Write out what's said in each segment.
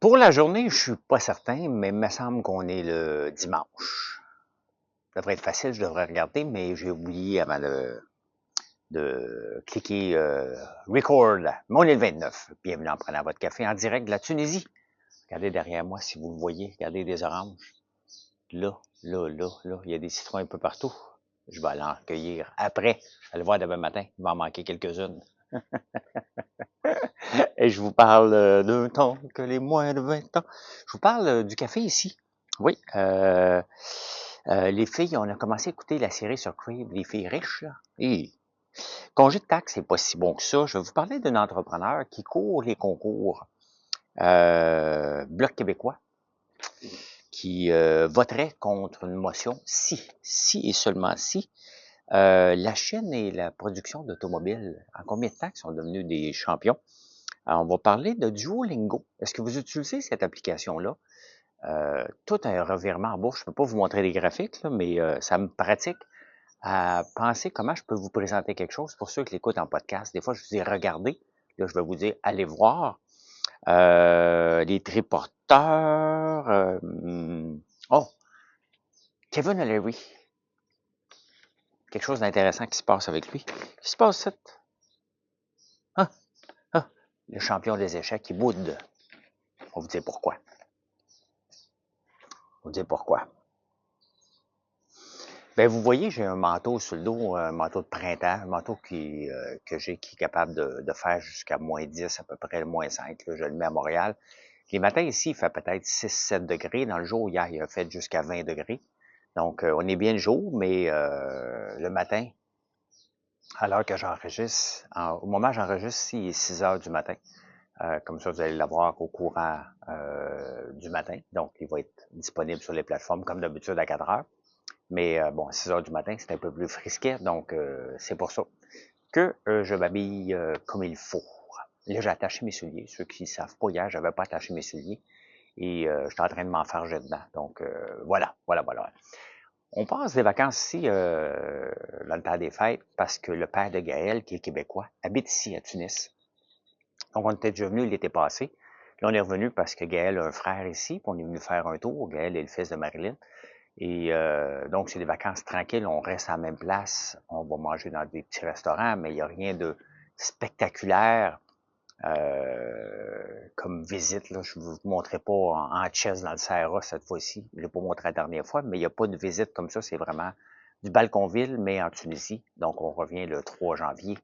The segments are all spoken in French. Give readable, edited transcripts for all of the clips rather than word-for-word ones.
Pour la journée, je suis pas certain, mais il me semble qu'on est le dimanche. Ça devrait être facile, je devrais regarder, mais j'ai oublié avant de cliquer record. Mais on est le 29. Bienvenue en prenant votre café en direct de la Tunisie. Regardez derrière moi si vous le voyez. Regardez des oranges. Là, là. Il y a des citrons un peu partout. Je vais aller en recueillir après. Je vais le voir demain matin. Il va en manquer quelques-unes. Et je vous parle d'un temps que les moins de 20 ans. Je vous parle du café ici. Oui, les filles, on a commencé à écouter la série sur Crave, les filles riches, là. Et congé de taxe, c'est pas si bon que ça. Je vais vous parler d'un entrepreneur qui court les concours Bloc québécois, qui voterait contre une motion si et seulement si la Chine et la production d'automobiles, en combien de temps ils sont devenus des champions? Alors, on va parler de Duolingo. Est-ce que vous utilisez cette application-là? Tout a un revirement en bourse. Je ne peux pas vous montrer les graphiques, là, mais ça me pratique à penser comment je peux vous présenter quelque chose. Pour ceux qui l'écoutent en podcast, des fois, je vous dis regardez. Là, je vais vous dire allez voir. Les triporteurs. Oh, Kevin O'Leary. Quelque chose d'intéressant qui se passe avec lui. Qu'est-ce qui se passe, ça? Ah, ah, le champion des échecs qui boude. On va vous dire pourquoi. On va vous dire pourquoi. Ben, vous voyez, j'ai un manteau sur le dos, un manteau de printemps, un manteau que j'ai qui est capable de faire jusqu'à -10, à peu près -5. Là, je le mets à Montréal. Les matins ici, il fait peut-être 6-7 degrés. Dans le jour, hier, il a fait jusqu'à 20 degrés. Donc, on est bien le jour, mais le matin, à l'heure que j'enregistre, au moment où j'enregistre, ici, il est 6 heures du matin. Comme ça, vous allez l'avoir au courant du matin. Donc, il va être disponible sur les plateformes comme d'habitude à 4 heures. Mais bon, à 6 heures du matin, c'est un peu plus frisquet, donc c'est pour ça que je m'habille comme il faut. Là, j'ai attaché mes souliers. Ceux qui ne savent pas, hier, j'avais pas attaché mes souliers et j'étais en train de m'enfarger dedans. Donc, voilà. On passe des vacances ici dans le temps des fêtes parce que le père de Gaël, qui est québécois, habite ici à Tunis. Donc, on était déjà venu l'été passé. Là, on est revenu parce que Gaël a un frère ici, puis on est venu faire un tour. Gaël est le fils de Marilyn. Et donc, c'est des vacances tranquilles, on reste à la même place, on va manger dans des petits restaurants, mais il n'y a rien de spectaculaire comme visite. Là. Je ne vous montrerai pas en chess dans le Sahara cette fois-ci. Je ne l'ai pas montré la dernière fois, mais il n'y a pas de visite comme ça. C'est vraiment du Balconville, mais en Tunisie. Donc, on revient le 3 janvier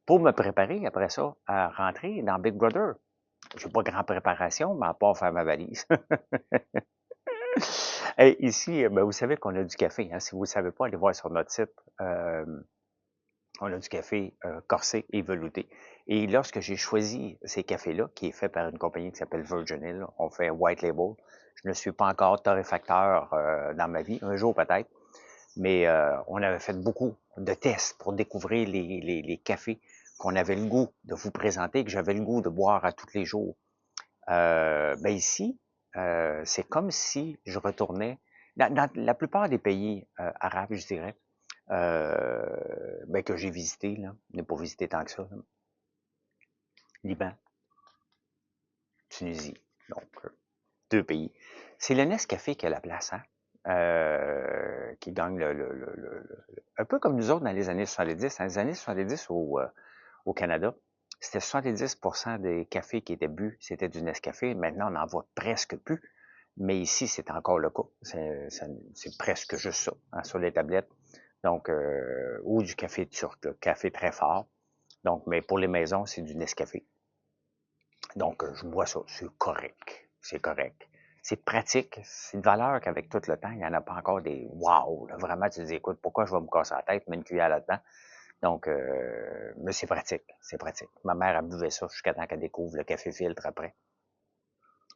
pour me préparer après ça à rentrer dans Big Brother. Je n'ai pas grande préparation, mais à part faire ma valise. Hey, ici, ben, vous savez qu'on a du café. Hein. Si vous ne le savez pas, allez voir sur notre site. On a du café corsé et velouté. Et lorsque j'ai choisi ces cafés-là, qui est fait par une compagnie qui s'appelle Virgin Hill, on fait un white label. Je ne suis pas encore torréfacteur dans ma vie, un jour peut-être, mais on avait fait beaucoup de tests pour découvrir les cafés qu'on avait le goût de vous présenter, que j'avais le goût de boire à tous les jours. Ben ici, c'est comme si je retournais dans la plupart des pays arabes, je dirais, ben que j'ai visité, là, je n'ai pas visité tant que ça, là. Liban, Tunisie, donc 2 pays. C'est le Nescafé qui a la place, hein, qui gagne un peu comme nous autres dans les années 70. Dans les années 70 au Canada, c'était 70% des cafés qui étaient bu, c'était du Nescafé. Maintenant, on n'en voit presque plus. Mais ici, c'est encore le cas. C'est presque juste ça, hein, sur les tablettes. Donc, ou du café turc, là, café très fort. Donc, mais pour les maisons, c'est du Nescafé. Donc, je bois ça. C'est correct. C'est correct. C'est pratique. C'est une valeur qu'avec tout le temps, il n'y en a pas encore des wow. Là, vraiment, tu te dis, écoute, pourquoi je vais me casser la tête, mettre une cuillère là-dedans? Donc, mais c'est pratique. C'est pratique. Ma mère a buvait ça jusqu'à temps qu'elle découvre le café filtre après.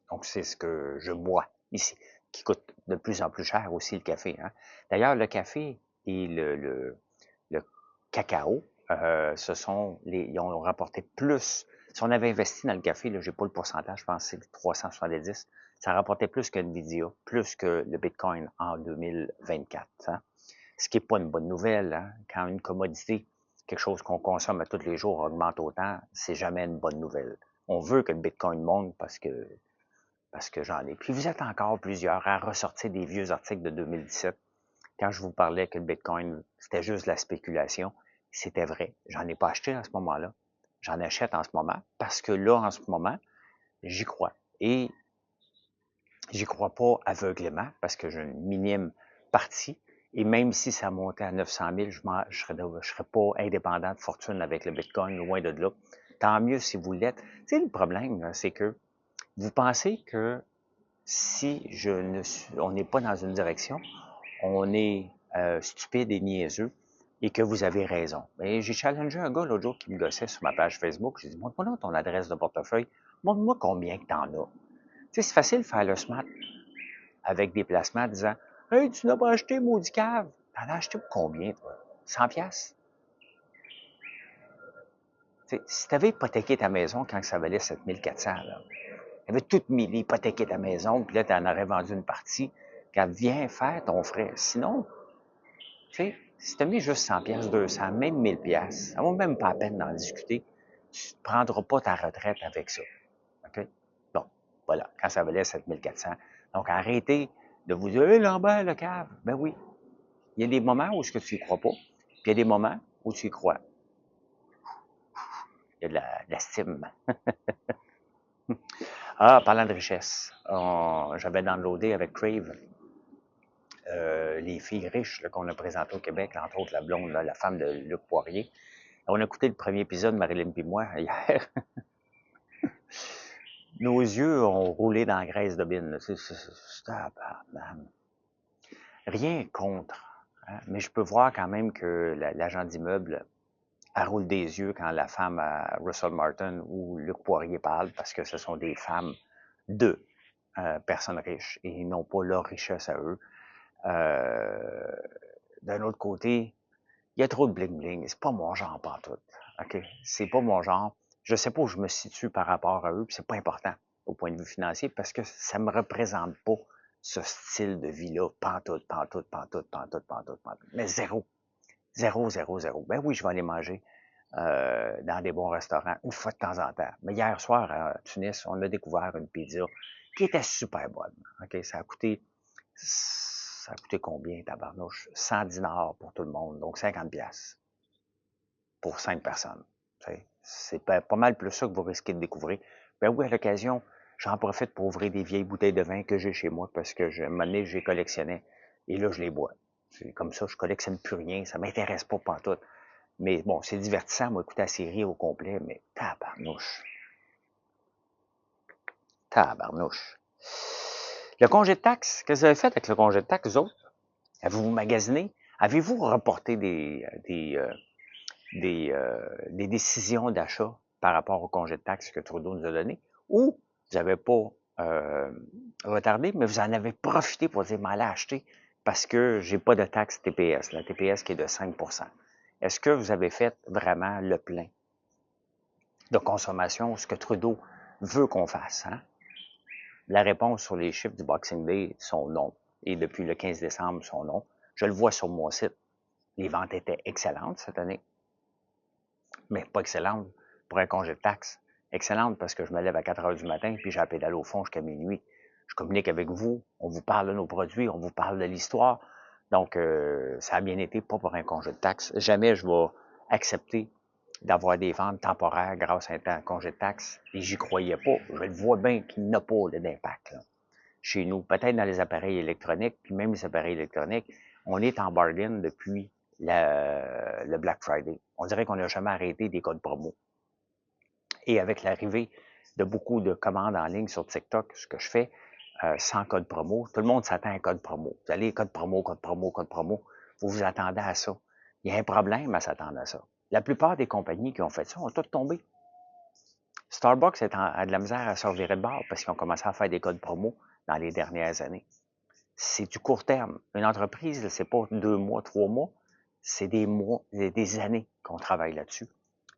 Donc, c'est ce que je bois ici, qui coûte de plus en plus cher aussi le café. Hein. D'ailleurs, le café et le cacao, ils ont rapporté plus. Si on avait investi dans le café, là, j'ai pas le pourcentage, je pense que c'est 370, ça rapportait plus que Nvidia, plus que le Bitcoin en 2024. Hein. Ce qui n'est pas une bonne nouvelle. Hein. Quand une commodité, quelque chose qu'on consomme à tous les jours, augmente autant, c'est jamais une bonne nouvelle. On veut que le Bitcoin monte parce que parce que j'en ai. Puis vous êtes encore plusieurs à ressortir des vieux articles de 2017. Quand je vous parlais que le Bitcoin, c'était juste de la spéculation, c'était vrai. J'en ai pas acheté à ce moment-là. J'en achète en ce moment parce que là, en ce moment, j'y crois. Et j'y crois pas aveuglément parce que j'ai une minime partie. Et même si ça montait à 900 000, je serais pas indépendant de fortune avec le Bitcoin, loin de là. Tant mieux si vous l'êtes. Tu sais, le problème, c'est que vous pensez que si on n'est pas dans une direction, on est stupide et niaiseux et que vous avez raison. Mais j'ai challengé un gars l'autre jour qui me gossait sur ma page Facebook. J'ai dit, montre-moi donc ton adresse de portefeuille. Montre-moi combien que t'en as. Tu sais, c'est facile de faire le smart avec des placements en disant, hey, tu n'as pas acheté, maudit cave. T'en as acheté pour combien, toi? 100 piastres? Tu sais, si tu avais hypothéqué ta maison quand ça valait 7400, là, tu avais tout mis, hypothéqué ta maison, puis là, tu en aurais vendu une partie, quand viens faire ton frais. Sinon, tu sais, si tu as mis juste 100 piastres, 200, même 1000 piastres, ça vaut même pas la peine d'en discuter. Tu ne prendras pas ta retraite avec ça. OK? Bon, voilà, quand ça valait 7400. Donc, arrêtez de vous dire, hey, Lambert, le cave. Ben oui, il y a des moments où tu y crois pas, puis il y a des moments où tu y crois. Il y a de l'estime. Ah, parlant de richesse, j'avais downloadé avec Crave les filles riches qu'on a présentées au Québec, entre autres la blonde, là, la femme de Luc Poirier. On a écouté le premier épisode, Marilyn et moi, hier. Nos yeux ont roulé dans la graisse de bine. Rien contre, hein, mais je peux voir quand même que l'agent d'immeuble elle roule des yeux quand la femme à Russell Martin ou Luc Poirier parle parce que ce sont des femmes de personnes riches et non pas leur richesse à eux. Euh, D'un autre côté, il y a trop de bling-bling. C'est pas mon genre pantoute. OK? C'est pas mon genre. Je sais pas où je me situe par rapport à eux, puis c'est pas important au point de vue financier parce que ça me représente pas ce style de vie-là. Pantoute, pantoute, pantoute, pantoute, pantoute, pantoute. Mais zéro. Zéro, zéro, zéro. Ben oui, je vais aller manger dans des bons restaurants, une fois de temps en temps. Mais hier soir, à Tunis, on a découvert une pizza qui était super bonne. OK? Ça a coûté combien, tabarnouche? 100 dinars pour tout le monde, donc 50 piastres pour 5 personnes. C'est pas mal plus ça que vous risquez de découvrir. Ben oui, à l'occasion, j'en profite pour ouvrir des vieilles bouteilles de vin que j'ai chez moi parce que un moment donné, j'ai collectionné et là, je les bois. C'est comme ça, je collectionne plus rien, ça m'intéresse pas pantoute. Mais bon, c'est divertissant, moi, écouter la série au complet, mais tabarnouche. Tabarnouche. Le congé de taxes, qu'est-ce que vous avez fait avec le congé de taxes, vous autres? Avez-vous magasiné? Avez-vous reporté des décisions d'achat par rapport au congé de taxes que Trudeau nous a donné? Ou vous n'avez pas retardé, mais vous en avez profité pour dire, m'allez acheter parce que j'ai pas de taxe TPS, la TPS qui est de 5 Est-ce que vous avez fait vraiment le plein de consommation, ce que Trudeau veut qu'on fasse? Hein? La réponse sur les chiffres du Boxing Day sont non. Et depuis le 15 décembre, sont non. Je le vois sur mon site. Les ventes étaient excellentes cette année, mais pas excellentes pour un congé de taxes. Excellentes parce que je me lève à 4 heures du matin puis j'ai la pédale au fond jusqu'à minuit. Je communique avec vous, on vous parle de nos produits, on vous parle de l'histoire. Donc, ça a bien été, pas pour un congé de taxes. Jamais je vais accepter d'avoir des ventes temporaires grâce à un congé de taxes. Et j'y croyais pas. Je le vois bien qu'il n'a pas d'impact chez nous. Peut-être dans les appareils électroniques, puis même les appareils électroniques, on est en bargain depuis le Black Friday. On dirait qu'on n'a jamais arrêté des codes promo. Et avec l'arrivée de beaucoup de commandes en ligne sur TikTok, ce que je fais, sans code promo, tout le monde s'attend à un code promo. Vous allez, code promo, code promo, code promo. Vous vous attendez à ça. Il y a un problème à s'attendre à ça. La plupart des compagnies qui ont fait ça ont toutes tombé. Starbucks a de la misère à se revirer de bord parce qu'ils ont commencé à faire des codes promo dans les dernières années. C'est du court terme. Une entreprise, c'est pas 2 mois, 3 mois, c'est des mois, des années qu'on travaille là-dessus.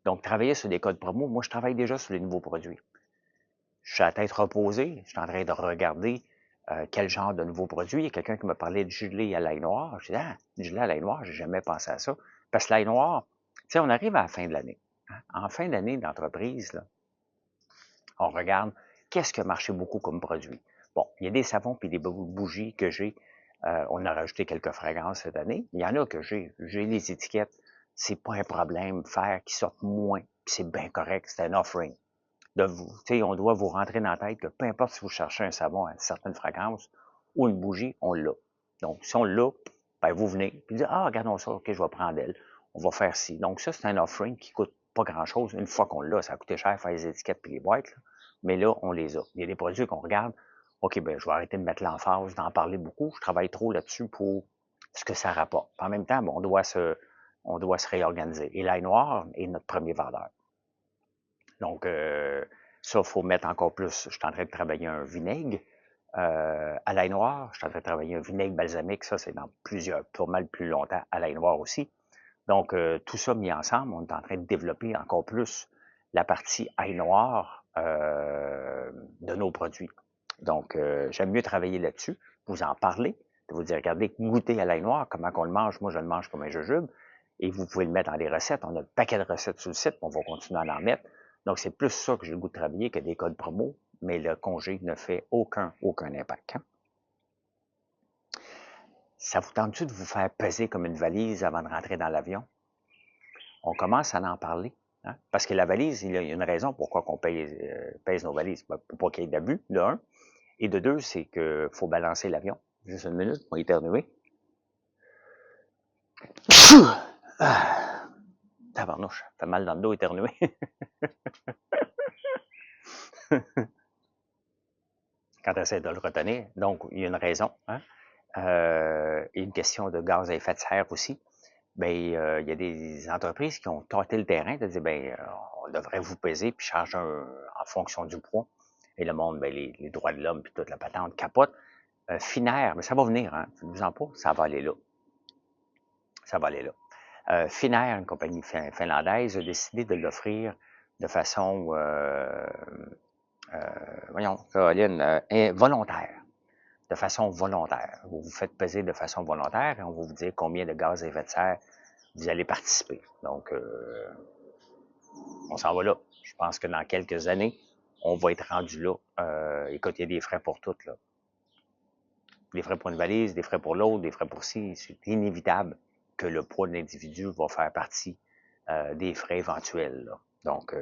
Donc, travailler sur des codes promo, moi, je travaille déjà sur les nouveaux produits. Je suis à tête reposée, je suis en train de regarder quel genre de nouveaux produits. Il y a quelqu'un qui m'a parlé de gelée à l'ail noir. Je dis, ah, du gelée à l'ail noir, j'ai jamais pensé à ça. Parce que l'ail noir, tu sais, on arrive à la fin de l'année. Hein? En fin d'année d'entreprise, là, on regarde Qu'est-ce qui a marché beaucoup comme produit? Bon, il y a des savons puis des bougies que j'ai. On a rajouté quelques fragrances cette année. Il y en a que j'ai les étiquettes. C'est pas un problème. Faire qu'ils sortent moins, puis c'est bien correct. C'est un offering. On doit vous rentrer dans la tête que peu importe si vous cherchez un savon à une certaine fragrance ou une bougie, on l'a. Donc, si on l'a, ben, vous venez, puis vous dites, ah, regardons ça, ok, je vais prendre elle. On va faire ci. Donc, ça, c'est un offering qui coûte pas grand-chose. Une fois qu'on l'a, ça a coûté cher faire les étiquettes puis les boîtes, là. Mais là, on les a. Il y a des produits qu'on regarde, ok, ben, je vais arrêter de mettre l'emphase, d'en parler beaucoup. Je travaille trop là-dessus pour ce que ça rapporte. En même temps, bon, on doit se réorganiser. Et l'ail noir est notre premier vendeur. Donc, ça, il faut mettre encore plus. Je suis en train de travailler un vinaigre à l'ail noir. Je suis en train de travailler un vinaigre balsamique. Ça, c'est dans pas mal plus longtemps, à l'ail noir aussi. Donc, tout ça mis ensemble, on est en train de développer encore plus la partie ail noir de nos produits. Donc, j'aime mieux travailler là-dessus, vous en parler, de vous dire, regardez, goûtez à l'ail noir, comment qu'on le mange. Moi, je le mange comme un jujube. Et vous pouvez le mettre dans des recettes. On a un paquet de recettes sur le site, on va continuer à en mettre. Donc, c'est plus ça que j'ai le goût de travailler que des codes promo, mais le congé ne fait aucun impact. Hein? Ça vous tente-tu de vous faire peser comme une valise avant de rentrer dans l'avion? On commence à en parler. Hein? Parce que la valise, il y a une raison pourquoi on pèse nos valises. Pour pas qu'il y ait d'abus, de un. Et de deux, c'est qu'il faut balancer l'avion. Juste une minute, on va éternuer. Ah, tabarnouche, ça fait mal dans le dos éternuer. Quand tu essaies de le retenir. Donc, il y a une raison. Hein? Une question de gaz à effet de serre aussi. Ben, il y a des entreprises qui ont tâté le terrain de dire, ben, on devrait vous peser puis charger en fonction du poids. Et le monde, ben, les droits de l'homme puis toute la patente capote. Finnair, mais ça va venir, hein. Vous en pas, ça va aller là. Ça va aller là. Finnair, une compagnie finlandaise, a décidé de l'offrir de façon, voyons, Caroline, volontaire. De façon volontaire. Vous vous faites peser de façon volontaire et on va vous dire combien de gaz à effet de serre vous allez participer. Donc, on s'en va là. Je pense que dans quelques années, on va être rendu là. Écoute, il y a des frais pour tout, là. Des frais pour une valise, des frais pour l'autre, des frais pour ci. C'est inévitable que le poids de l'individu va faire partie des frais éventuels, là. Donc,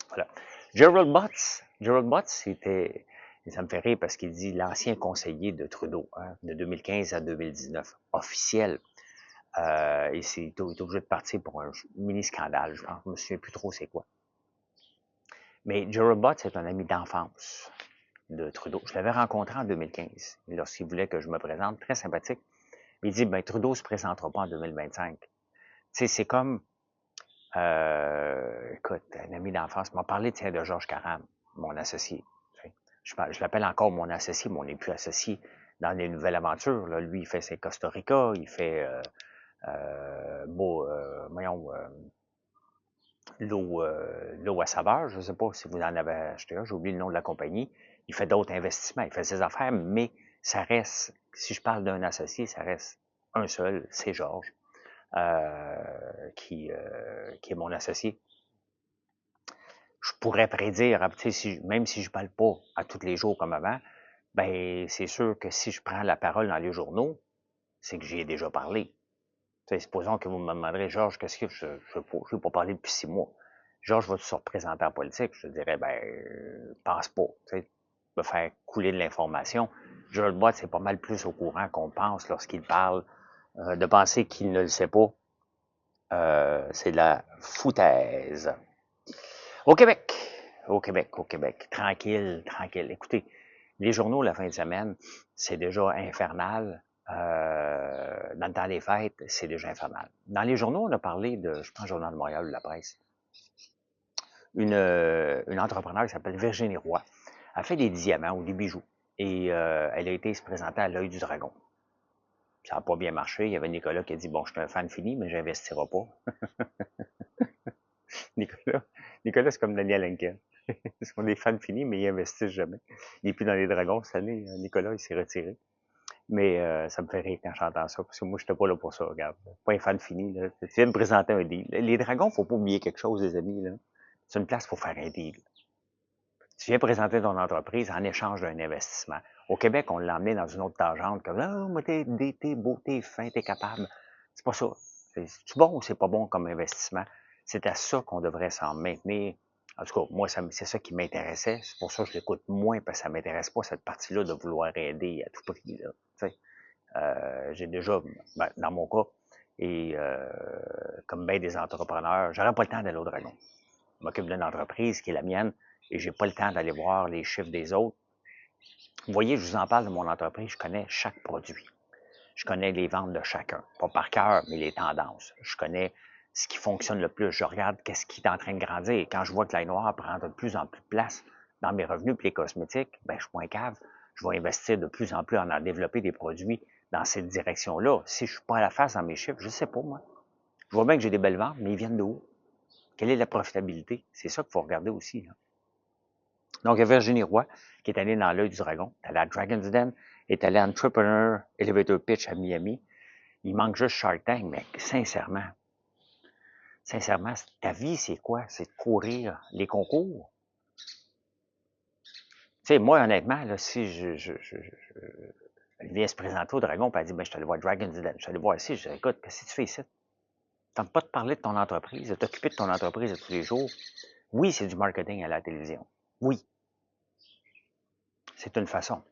voilà. Gerald Butts, c'était, ça me fait rire parce qu'il dit l'ancien conseiller de Trudeau, hein, de 2015 à 2019, officiel. Et il est obligé de partir pour un mini-scandale. Je ne me souviens plus trop c'est quoi. Mais Gerald Butts est un ami d'enfance de Trudeau. Je l'avais rencontré en 2015, lorsqu'il voulait que je me présente, très sympathique. Il dit, ben, Trudeau se présentera pas en 2025. Tu sais, c'est comme, écoute, un ami d'enfance m'a parlé, tiens, de Georges Caram, mon associé. Je l'appelle encore mon associé, mais on n'est plus associé dans les nouvelles aventures. Là. Lui, il fait ses Costa Rica, il fait l'eau à saveur. Je ne sais pas si vous en avez acheté un, j'ai oublié le nom de la compagnie. Il fait d'autres investissements, il fait ses affaires, mais ça reste, si je parle d'un associé, ça reste un seul, c'est Georges, qui est mon associé. Je pourrais prédire, même si je ne parle pas à tous les jours comme avant, ben c'est sûr que si je prends la parole dans les journaux, c'est que j'y ai déjà parlé. T'sais, supposons que vous me demanderez, Georges, qu'est-ce que je ne pas parler depuis 6 mois. Georges, vas-tu se représenter en politique? Je te dirais, ben, pense pas. Me faire couler de l'information. Georges Bott, c'est pas mal plus au courant qu'on pense lorsqu'il parle. De penser qu'il ne le sait pas, c'est de la foutaise. Au Québec, au Québec, tranquille, tranquille. Écoutez, les journaux la fin de semaine, c'est déjà infernal. Dans le temps des fêtes, c'est déjà infernal. Dans les journaux, on a parlé de, je pense, Journal de Montréal ou La Presse, une entrepreneur qui s'appelle Virginie Roy. Elle fait des diamants ou des bijoux. Et elle a été se présenter à l'Œil du Dragon. Ça n'a pas bien marché. Il y avait Nicolas qui a dit, bon, je suis un fan fini, mais j'investirai pas. Nicolas, c'est comme Daniel Henkel. Ils sont des fans finis, mais ils investissent jamais. Il n'est plus dans les dragons cette année. Nicolas, il s'est retiré. Mais ça me fait rire quand j'entends ça, parce que moi, je n'étais pas là pour ça, regarde. Pas un fan fini, là. Tu viens me présenter un deal. Les dragons, faut pas oublier quelque chose, les amis, là. C'est une place pour faire un deal. Tu viens présenter ton entreprise en échange d'un investissement. Au Québec, on l'a emmené dans une autre tangente, comme « Ah, moi, t'es beau, t'es fin, t'es capable. » C'est pas ça. C'est bon ou c'est pas bon comme investissement? C'est à ça qu'on devrait s'en maintenir. En tout cas, moi, c'est ça qui m'intéressait. C'est pour ça que je l'écoute moins, parce que ça m'intéresse pas, cette partie-là, de vouloir aider à tout prix. Là. J'ai déjà, dans mon cas, et comme bien des entrepreneurs, j'aurais pas le temps d'aller au Dragon. Je m'occupe d'une entreprise qui est la mienne et j'ai pas le temps d'aller voir les chiffres des autres. Vous voyez, je vous en parle de mon entreprise, je connais chaque produit. Je connais les ventes de chacun. Pas par cœur, mais les tendances. Je connais ce qui fonctionne le plus. Je regarde qu'est-ce qui est en train de grandir. Et quand je vois que l'ail noir prend de plus en plus de place dans mes revenus et les cosmétiques, ben, je suis moins cave. Je vais investir de plus en plus en développer des produits dans cette direction-là. Si je suis pas à la face dans mes chiffres, je sais pas, moi. Je vois bien que j'ai des belles ventes, mais ils viennent de où? Quelle est la profitabilité? C'est ça qu'il faut regarder aussi. Là. Donc, il y a Virginie Roy qui est allée dans l'œil du dragon, est allée à Dragon's Den, est allée à Entrepreneur Elevator Pitch à Miami. Il manque juste Shark Tank, mais sincèrement, ta vie, c'est quoi? C'est de courir les concours. Tu sais, moi, honnêtement, là, si elle vient se présenter au dragon, puis elle dit, ben, je suis allé voir Dragon's Den, je suis allé voir ici, je dis, écoute, qu'est-ce que tu fais ici? Tente pas de parler de ton entreprise, de t'occuper de ton entreprise de tous les jours. Oui, c'est du marketing à la télévision. Oui, c'est une façon.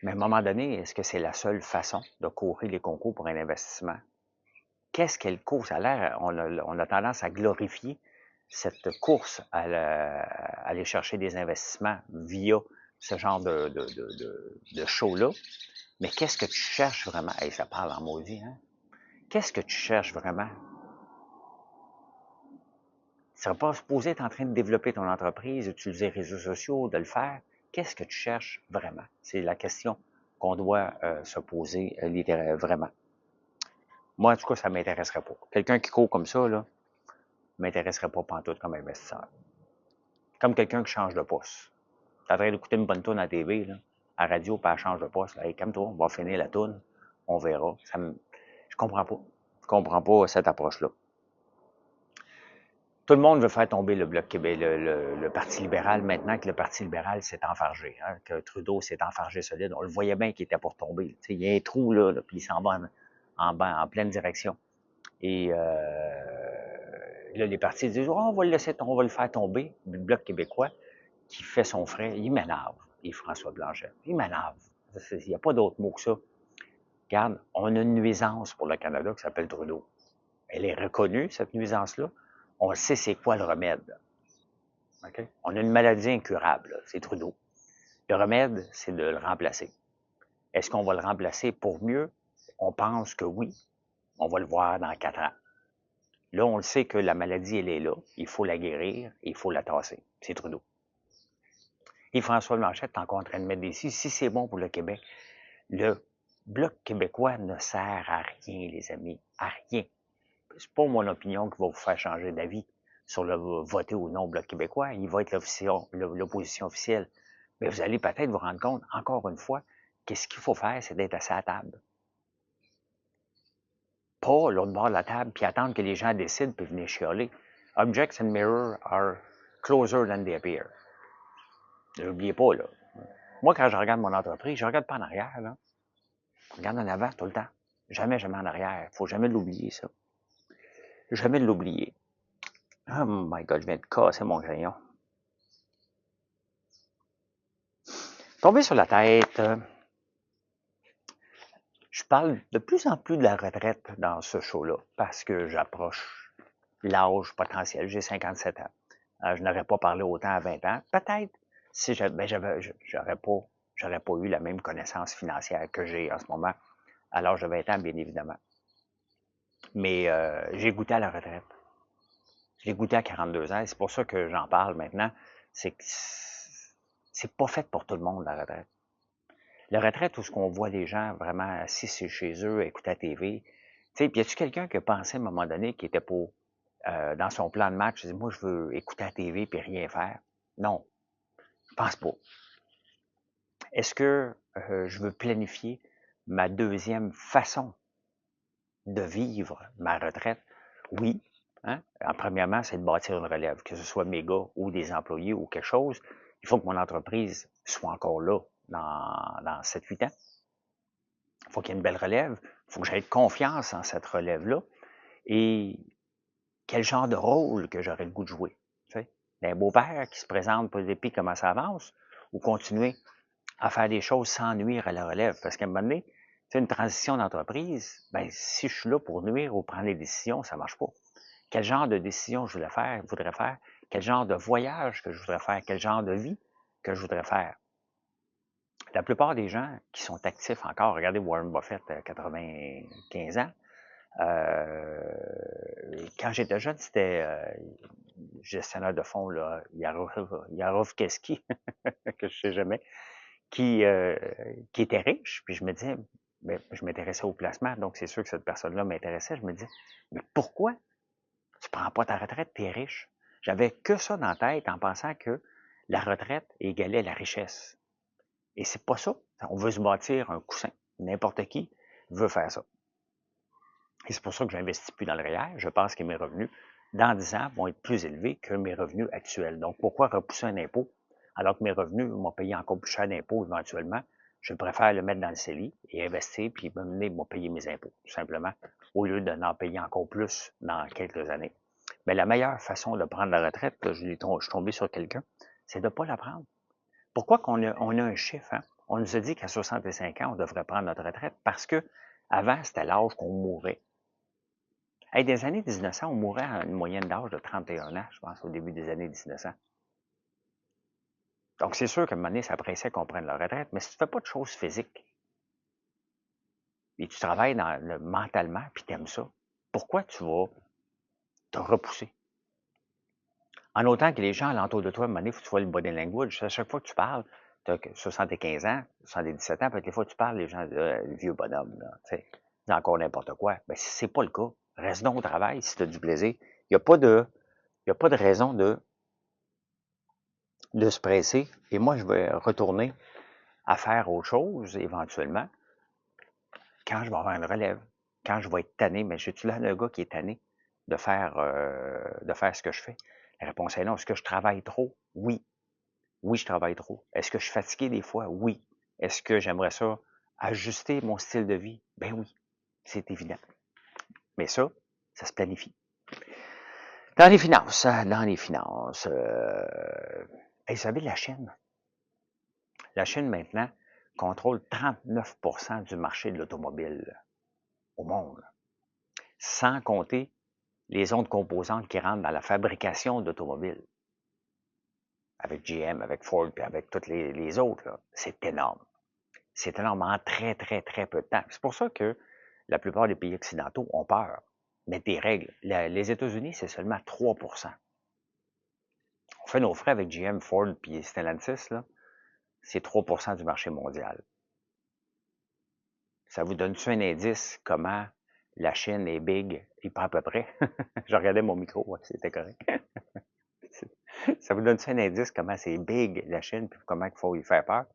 Mais à un moment donné, est-ce que c'est la seule façon de courir les concours pour un investissement? Qu'est-ce qu'elle court? Ça a l'air, on a tendance à glorifier cette course à aller chercher des investissements via ce genre de show-là. Mais qu'est-ce que tu cherches vraiment? Hey, ça parle en maudit, hein? Qu'est-ce que tu cherches vraiment? Tu ne serais pas supposé être en train de développer ton entreprise, d'utiliser les réseaux sociaux, de le faire. Qu'est-ce que tu cherches vraiment? C'est la question qu'on doit se poser vraiment. Moi, en tout cas, ça ne m'intéresserait pas. Quelqu'un qui court comme ça, là, ne m'intéresserait pas pantoute comme investisseur. Comme quelqu'un qui change de poste. Tu es en train d'écouter une bonne toune à la TV, là, à la radio, puis elle change de poste. Là. Hey, calme-toi, on va finir la toune, on verra. Je comprends pas. Je comprends pas cette approche-là. Tout le monde veut faire tomber le Bloc Québec, le Parti libéral, maintenant que le Parti libéral s'est enfargé, hein, que Trudeau s'est enfargé solide. On le voyait bien qu'il était pour tomber. Il y a un trou, là puis il s'en va en pleine direction. Et là, les partis disent oh, on va le laisser, on va le faire tomber. Le Bloc québécois, qui fait son frais, il m'énerve. Et François Blanchet, il m'énerve. Il n'y a pas d'autre mot que ça. Regarde, on a une nuisance pour le Canada qui s'appelle Trudeau. Elle est reconnue, cette nuisance-là. On sait c'est quoi le remède. Okay? On a une maladie incurable, c'est Trudeau. Le remède, c'est de le remplacer. Est-ce qu'on va le remplacer pour mieux? On pense que oui. On va le voir dans 4 ans. Là, on le sait que la maladie, elle est là. Il faut la guérir et il faut la tasser. C'est Trudeau. Et François Blanchet est encore en train de mettre des si c'est bon pour le Québec. Le Bloc québécois ne sert à rien, les amis. À rien. C'est pas mon opinion qui va vous faire changer d'avis sur le voter ou non au Bloc québécois. Il va être l'opposition officielle. Mais vous allez peut-être vous rendre compte, encore une fois, qu'est-ce qu'il faut faire, c'est d'être assis à la table. Pas l'autre bord de la table, puis attendre que les gens décident, puis venir chialer. Objects and mirrors are closer than they appear. N'oubliez pas, là. Moi, quand je regarde mon entreprise, je regarde pas en arrière, là. Je regarde en avant tout le temps. Jamais, jamais en arrière. Faut jamais l'oublier, ça. Jamais l'oublier. Oh my God, je viens de casser mon crayon. Tomber sur la tête. Je parle de plus en plus de la retraite dans ce show-là parce que j'approche l'âge potentiel. J'ai 57 ans. Je n'aurais pas parlé autant à 20 ans. Peut-être si j'aurais pas eu la même connaissance financière que j'ai en ce moment à l'âge de 20 ans, bien évidemment. Mais j'ai goûté à la retraite. J'ai goûté à 42 ans. C'est pour ça que j'en parle maintenant. C'est que c'est pas fait pour tout le monde, la retraite. La retraite, où ce qu'on voit les gens vraiment assis chez eux, à écouter la TV. Tu sais, puis y a-tu quelqu'un qui a pensé à un moment donné qui était pour, dans son plan de match, moi, je veux écouter la TV puis rien faire? Non, je pense pas. Est-ce que je veux planifier ma deuxième façon de vivre ma retraite? Oui. Hein? Premièrement, c'est de bâtir une relève, que ce soit mes gars ou des employés ou quelque chose Il faut que mon entreprise soit encore là dans 7-8 ans. Il faut qu'il y ait une belle relève. Il faut que j'aie confiance en cette relève-là. Et quel genre de rôle que j'aurais le goût de jouer? Tu sais? Un beau-père qui se présente pour des pieds comment ça avance, ou continuer à faire des choses sans nuire à la relève. Parce qu'à un moment donné, tu sais, une transition d'entreprise, ben, si je suis là pour nuire ou prendre des décisions, ça marche pas. Quel genre de décision je voudrais faire? Quel genre de voyage que je voudrais faire? Quel genre de vie que je voudrais faire? La plupart des gens qui sont actifs encore, regardez Warren Buffett, 95 ans, quand j'étais jeune, c'était gestionnaire de fonds, là, Yarovkeski, que je sais jamais, qui était riche, puis je me disais, ben, je m'intéressais au placement, donc c'est sûr que cette personne-là m'intéressait. Je me disais, mais pourquoi tu prends pas ta retraite, tu es riche? J'avais que ça dans la tête en pensant que la retraite égalait la richesse. Et c'est pas ça. On veut se bâtir un coussin. N'importe qui veut faire ça. Et c'est pour ça que j'investis plus dans le REER. Je pense que mes revenus, dans 10 ans, vont être plus élevés que mes revenus actuels. Donc, pourquoi repousser un impôt alors que mes revenus m'ont payé encore plus cher d'impôts éventuellement? Je préfère le mettre dans le CELI et investir, puis m'ont payé mes impôts, tout simplement, au lieu d'en payer encore plus dans quelques années. Mais la meilleure façon de prendre la retraite, là, je suis tombé sur quelqu'un, c'est de ne pas la prendre. Pourquoi on a un chiffre? Hein? On nous a dit qu'à 65 ans, on devrait prendre notre retraite parce que avant, c'était l'âge qu'on mourait. Hey, des années 1900, on mourait à une moyenne d'âge de 31 ans, je pense, au début des années 1900. Donc, c'est sûr qu'à un moment donné, ça pressait qu'on prenne la retraite, mais si tu ne fais pas de choses physiques et tu travailles mentalement puis tu aimes ça, pourquoi tu vas te repousser? En autant que les gens alentour de toi, à un moment donné, il faut que tu vois le body language. À chaque fois que tu parles, tu as 75 ans, 77 ans, peut-être des fois tu parles, les gens disent le vieux bonhomme, là, tu sais, c'est encore n'importe quoi. Mais si c'est pas le cas, reste donc au travail si tu as du plaisir. Il n'y a pas de, il y a pas de raison de se presser. Et moi, je vais retourner à faire autre chose éventuellement quand je vais avoir une relève, quand je vais être tanné. Mais je suis là le gars qui est tanné de faire ce que je fais. La réponse est non. Est-ce que je travaille trop? Oui. Oui, je travaille trop. Est-ce que je suis fatigué des fois? Oui. Est-ce que j'aimerais ça ajuster mon style de vie? Ben oui, c'est évident. Mais ça se planifie. Dans les finances, vous savez, la Chine maintenant contrôle 39% du marché de l'automobile au monde, sans compter les autres composantes qui rentrent dans la fabrication d'automobiles, avec GM, avec Ford, puis avec toutes les autres. C'est énorme. C'est énorme en très, très, très peu de temps. C'est pour ça que la plupart des pays occidentaux ont peur. Mettre des règles. Les États-Unis, c'est seulement 3%. On fait nos frais avec GM, Ford puis Stellantis, là, c'est 3% du marché mondial. Ça vous donne-tu un indice comment la Chine est big? Et pas à peu près. Je regardais mon micro, ouais, c'était correct. Ça vous donne-tu un indice comment c'est big la Chine puis comment il faut y faire peur?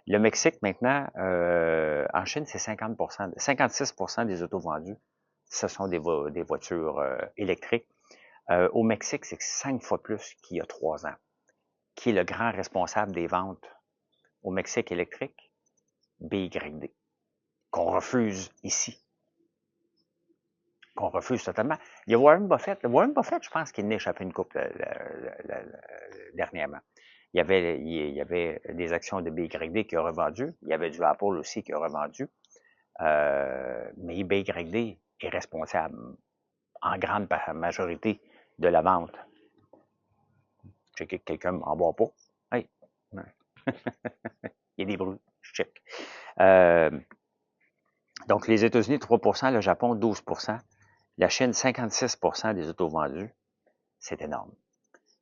Le Mexique, maintenant, en Chine, c'est 50%, 56% des autos vendus, ce sont des voitures électriques. Au Mexique, c'est 5 fois plus qu'il y a 3 ans. Qui est le grand responsable des ventes au Mexique électrique? BYD, qu'on refuse ici, qu'on refuse totalement. Il y a Warren Buffett. Warren Buffett, je pense qu'il n'a échappé une coupe dernièrement. Il y avait des actions de BYD qui ont revendu. Il y avait du Apple aussi qui a revendu. Mais BYD est responsable en grande majorité de la vente. Je sais que quelqu'un m'en boit pas. Hey. Il y a des bruits. Je check. Donc, les États-Unis, 3%, le Japon, 12%, la Chine, 56% des autos vendus. C'est énorme.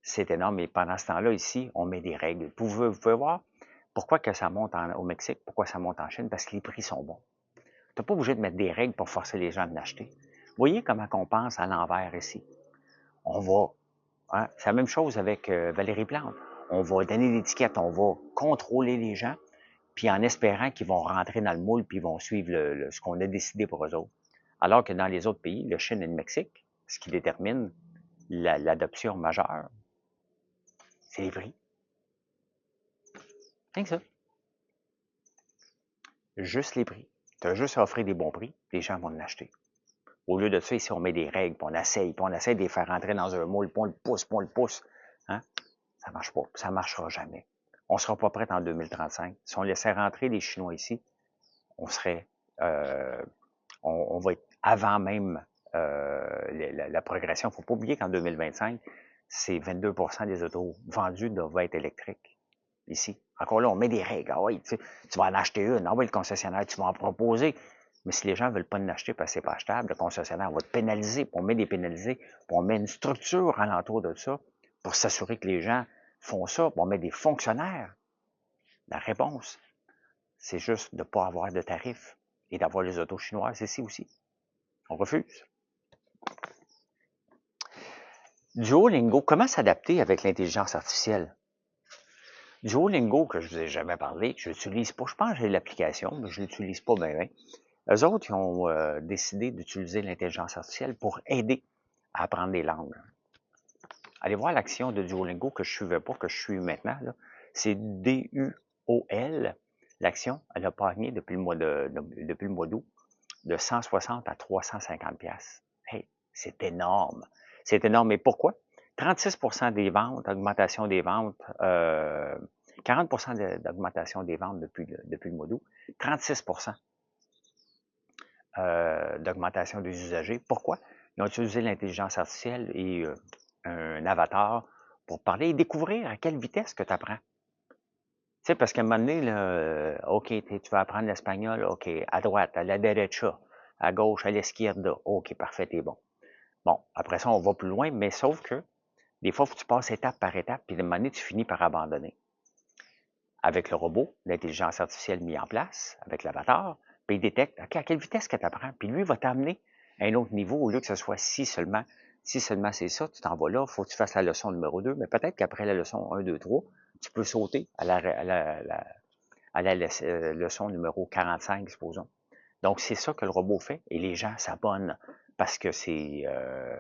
C'est énorme. Et pendant ce temps-là, ici, on met des règles. Vous pouvez voir pourquoi que ça monte au Mexique, pourquoi ça monte en Chine, parce que les prix sont bons. Tu n'es pas obligé de mettre des règles pour forcer les gens à l'acheter. Vous voyez comment on pense à l'envers ici. On va, hein, c'est la même chose avec Valérie Plante. On va donner l'étiquette, on va contrôler les gens, puis en espérant qu'ils vont rentrer dans le moule, puis ils vont suivre ce qu'on a décidé pour eux autres. Alors que dans les autres pays, le Chine et le Mexique, ce qui détermine l'adoption majeure, c'est les prix. Rien que ça. Juste les prix. Tu as juste à offrir des bons prix, les gens vont l'acheter. Au lieu de ça, ici, on met des règles, puis on essaye de les faire rentrer dans un moule, puis on le pousse. Hein? Ça marche pas. Ça marchera jamais. On ne sera pas prêt en 2035. Si on laissait rentrer les Chinois ici, on serait, euh, on va être avant même la progression. Il ne faut pas oublier qu'en 2025, c'est 22% des autos vendues doivent être électriques ici. Encore là, on met des règles. Ah oui, tu vas en acheter une. Ah oui, le concessionnaire, tu vas en proposer. Mais si les gens ne veulent pas en acheter parce que c'est pas achetable, le concessionnaire va te pénaliser. Puis on met des pénalités, puis on met une structure alentour de ça pour s'assurer que les gens font ça. Puis on met des fonctionnaires. La réponse, c'est juste de ne pas avoir de tarifs et d'avoir les autos chinoises ici aussi. On refuse. Duolingo, comment s'adapter avec l'intelligence artificielle? Duolingo, que je ne vous ai jamais parlé, que je n'utilise pas, je pense que j'ai l'application, mais je ne l'utilise pas bien. Eux autres, ils ont décidé d'utiliser l'intelligence artificielle pour aider à apprendre des langues. Allez voir l'action de Duolingo que je ne suivais pas, que je suis maintenant. C'est DUOL. L'action, elle a pogné depuis le mois d'août de 160 à 350 pièces. Hey, c'est énorme. C'est énorme. Mais pourquoi? 36% des ventes, augmentation des ventes, 40% d'augmentation des ventes depuis le mois d'août, 36% d'augmentation des usagers. Pourquoi? Ils ont utilisé l'intelligence artificielle et un avatar pour parler et découvrir à quelle vitesse que tu apprends. Tu sais, parce qu'à un moment donné, là, OK, tu vas apprendre l'espagnol, OK, à droite, à la derecha, à gauche, à l'esquerda, OK, parfait, t'es bon. Bon, après ça, on va plus loin, mais sauf que des fois, faut que tu passes étape par étape, puis à un moment donné, tu finis par abandonner. Avec le robot, l'intelligence artificielle mis en place, avec l'avatar, puis il détecte, OK, à quelle vitesse que tu apprends, puis lui, il va t'amener à un autre niveau, au lieu que ce soit si seulement c'est ça, tu t'en vas là, il faut que tu fasses la leçon numéro 2, mais peut-être qu'après la leçon 1, 2, 3, tu peux sauter à la leçon numéro 45, supposons. Donc, c'est ça que le robot fait et les gens s'abonnent parce que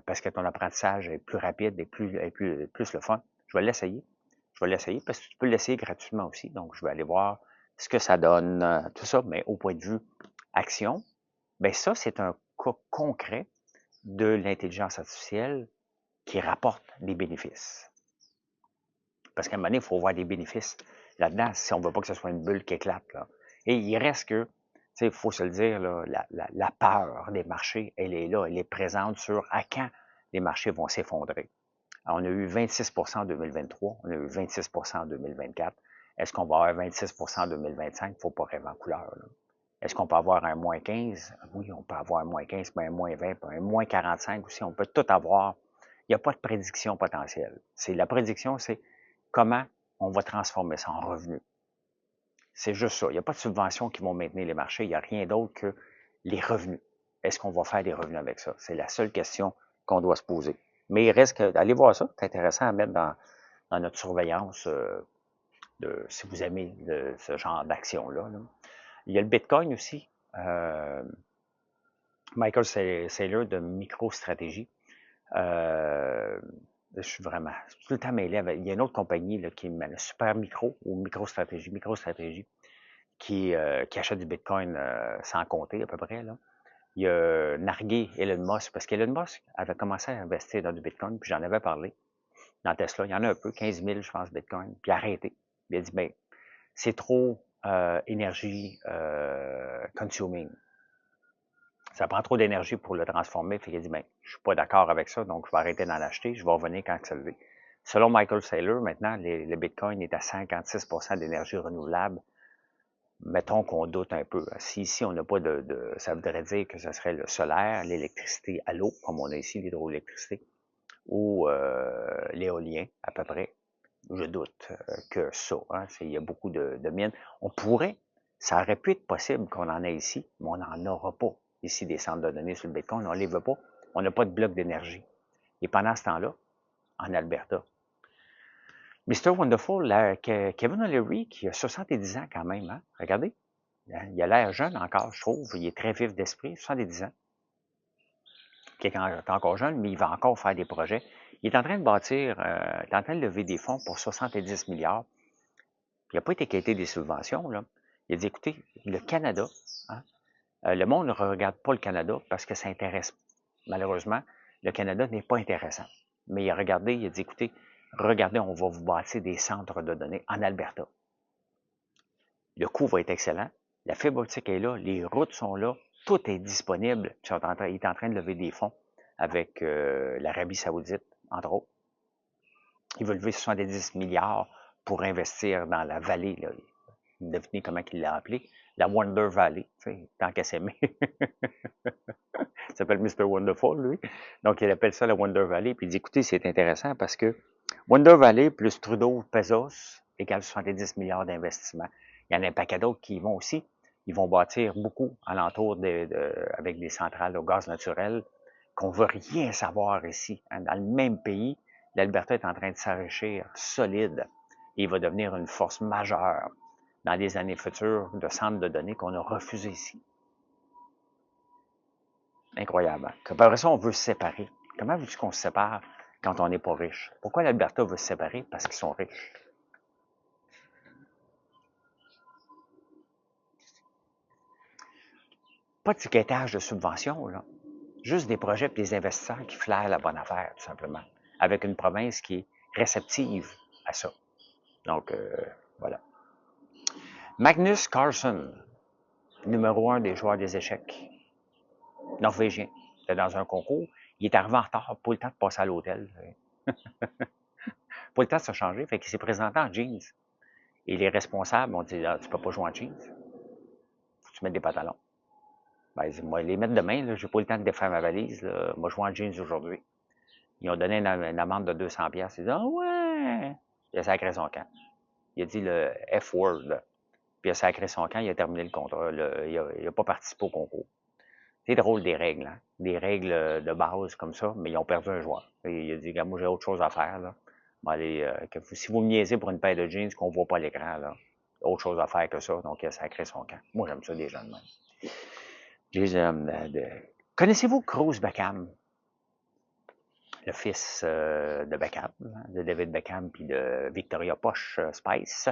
parce que ton apprentissage est plus rapide et plus le fun. Je vais l'essayer. Je vais l'essayer parce que tu peux l'essayer gratuitement aussi. Donc, je vais aller voir ce que ça donne, tout ça. Mais au point de vue action, ben ça, c'est un cas concret de l'intelligence artificielle qui rapporte des bénéfices. Parce qu'à un moment donné, il faut voir des bénéfices là-dedans si on ne veut pas que ce soit une bulle qui éclate. Là. Et il reste que, tu sais, il faut se le dire, là, la peur des marchés, elle est là, elle est présente sur à quand les marchés vont s'effondrer. On a eu 26 en 2023, on a eu 26 en 2024. Est-ce qu'on va avoir 26 en 2025? Il ne faut pas rêver en couleur. Est-ce qu'on peut avoir un moins 15? Oui, on peut avoir un moins 15, puis un moins 20, puis un moins 45 aussi. On peut tout avoir. Il n'y a pas de prédiction potentielle. La prédiction, c'est comment on va transformer ça en revenu. C'est juste ça. Il n'y a pas de subventions qui vont maintenir les marchés. Il n'y a rien d'autre que les revenus. Est-ce qu'on va faire des revenus avec ça? C'est la seule question qu'on doit se poser. Mais il reste que, allez voir ça. C'est intéressant à mettre dans notre surveillance si vous aimez ce genre d'action-là. Là. Il y a le Bitcoin aussi. Michael Saylor de MicroStratégie. Je suis vraiment tout le temps mêlé avec. Il y a une autre compagnie là, qui est Super Micro ou MicroStratégie, qui achète du Bitcoin sans compter à peu près. Là. Il y a nargué Elon Musk, parce qu'Elon Musk avait commencé à investir dans du Bitcoin, puis j'en avais parlé. Dans Tesla, il y en a un peu, 15 000, je pense, Bitcoin, puis arrêté. Il a dit, ben, c'est trop énergie consuming. Ça prend trop d'énergie pour le transformer. Fait qu'il a dit, ben, je suis pas d'accord avec ça, donc je vais arrêter d'en acheter. Je vais revenir quand ça le veut. Selon Michael Saylor, maintenant, le Bitcoin est à 56 d'énergie renouvelable. Mettons qu'on doute un peu. Si ici, on n'a pas ça voudrait dire que ce serait le solaire, l'électricité à l'eau, comme on a ici l'hydroélectricité, ou l'éolien, à peu près. Je doute que ça. Hein, il y a beaucoup de mines. On pourrait, ça aurait pu être possible qu'on en ait ici, mais on n'en aura pas ici des centres de données sur le Bitcoin. On ne les veut pas. On n'a pas de bloc d'énergie. Et pendant ce temps-là, en Alberta, Mr. Wonderful, Kevin O'Leary, qui a 70 ans quand même, hein? Regardez, il a l'air jeune encore, je trouve. Il est très vif d'esprit, 70 ans. Qui est encore jeune, mais il va encore faire des projets. Il est en train de bâtir, il est en train de lever des fonds pour 70 milliards il n'a pas été quêté des subventions, là. Il a dit, écoutez, le Canada, hein, le monde ne regarde pas le Canada parce que ça intéresse. Malheureusement, le Canada n'est pas intéressant. Mais il a regardé, il a dit, écoutez, regardez, on va vous bâtir des centres de données en Alberta. Le coût va être excellent. La fibre optique est là, les routes sont là, tout est disponible. Il est en train de lever des fonds avec l'Arabie Saoudite, entre autres. Il veut lever 70 milliards pour investir dans la vallée. Là. Devinez comment il l'a appelé? La Wonder Valley, tant qu'à s'aimer. Il s'appelle Mr. Wonderful, lui. Donc, il appelle ça la Wonder Valley. Puis il dit, écoutez, c'est intéressant parce que Wonder Valley plus Trudeau Pesos égale 70 milliards d'investissements. Il y en a un paquet d'autres qui y vont aussi. Ils vont bâtir beaucoup alentour avec des centrales au gaz naturel qu'on ne veut rien savoir ici. Dans le même pays, l'Alberta est en train de s'enrichir solide. Et il va devenir une force majeure dans les années futures de centres de données qu'on a refusés ici. Incroyable. Après ça, on veut se séparer. Comment veux-tu qu'on se sépare quand on n'est pas riche? Pourquoi l'Alberta veut se séparer? Parce qu'ils sont riches. Pas de tiquetage de subventions, là. Juste des projets et des investisseurs qui flairent la bonne affaire, tout simplement. Avec une province qui est réceptive à ça. Donc, voilà. Magnus Carlsen, numéro 1 des joueurs des échecs, norvégien. Il était dans un concours. Il est arrivé en retard, pas le temps de passer à l'hôtel. Pas le temps de se changer, fait qu'il s'est présenté en jeans. Et les responsables ont dit, ah, tu peux pas jouer en jeans. Faut que tu mettes des pantalons. Ben, il dit, moi, les mettre demain, là, j'ai pas le temps de défaire ma valise, là. Moi, je joue en jeans aujourd'hui. Ils ont donné une amende de 200$. Il dit, ah ouais! Il a sacré son camp. Il a dit le F-word. Puis il a sacré son camp, il a terminé le contrat. Il a pas participé au concours. C'est drôle des règles, hein? Des règles de base comme ça, mais ils ont perdu un joueur. Et il a dit, moi, j'ai autre chose à faire, là. Bon, allez, si vous me niaisez pour une paire de jeans qu'on voit pas à l'écran, là, autre chose à faire que ça, donc il a sacré son camp. Moi, j'aime ça, des gens de même. Connaissez-vous Cruz Beckham? Le fils de Beckham, de David Beckham puis de Victoria Posh Spice.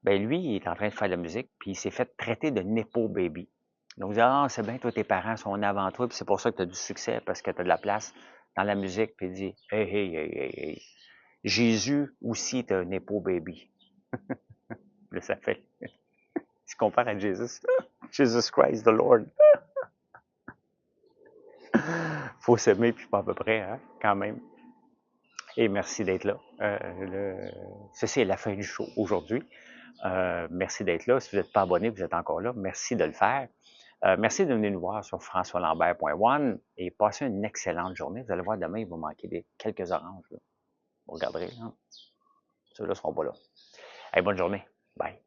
Ben lui, il est en train de faire de la musique, puis il s'est fait traiter de Nepo Baby. Donc, vous dites, ah, c'est bien, toi, tes parents sont avant toi, puis c'est pour ça que tu as du succès, parce que tu as de la place dans la musique, puis il dit, hey, hey, hey, hey, hey. Jésus aussi est un Nepo Baby. Là, ça fait. Tu compares à Jésus. Jesus Christ the Lord. Faut s'aimer, puis pas à peu près, hein, quand même. Et merci d'être là. Ceci est la fin du show aujourd'hui. Merci d'être là. Si vous n'êtes pas abonné, vous êtes encore là. Merci de le faire. Merci de venir nous voir sur françoislambert.one et passez une excellente journée. Vous allez voir, demain, il va manquer quelques oranges. Là. Vous regarderez. Hein? Ceux-là ne seront pas là. Allez, bonne journée. Bye.